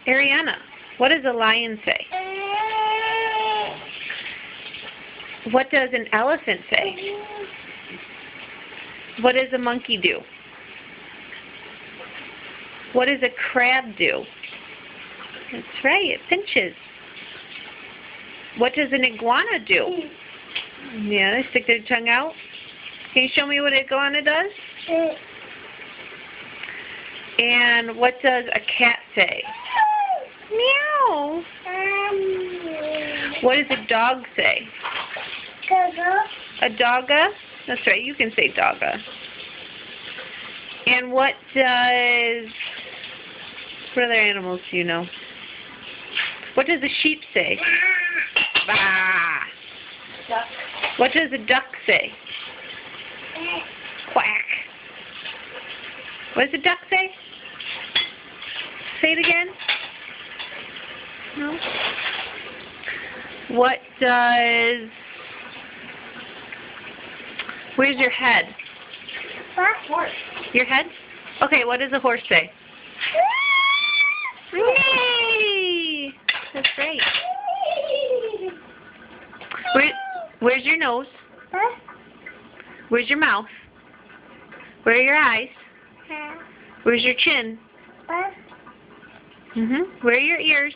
Ariana, what does a lion say? What does an elephant say? What does a monkey do? What does a crab do? That's right, it pinches. What does an iguana do? Yeah, they stick their tongue out. Can you show me what an iguana does? And what does a cat say? Meow. What does a dog say? A dogga? That's right, you can say dogga. And what other animals do you know? What does a sheep say? Bah. Duck. What does a duck say? Quack. What does a duck say? Say it again. No. What does... Where's your head? Horse. Your head? Okay, what does a horse say? Yay! That's right. Where's your nose? Where's your mouth? Where are your eyes? Where's your chin? Where are your ears?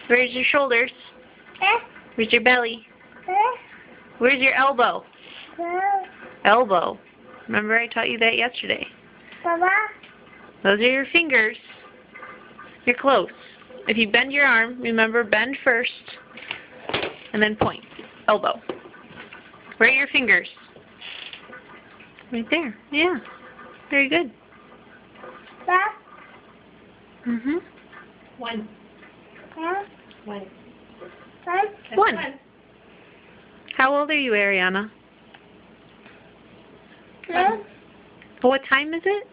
Where's your shoulders? Where's your belly? Where's your elbow? Elbow. Remember I taught you that yesterday. Those are your fingers. You're close. If you bend your arm, remember bend first and then point. Elbow. Where are your fingers? Right there. Yeah. Very good. One. One. One. How old are you, Ariana? What time is it?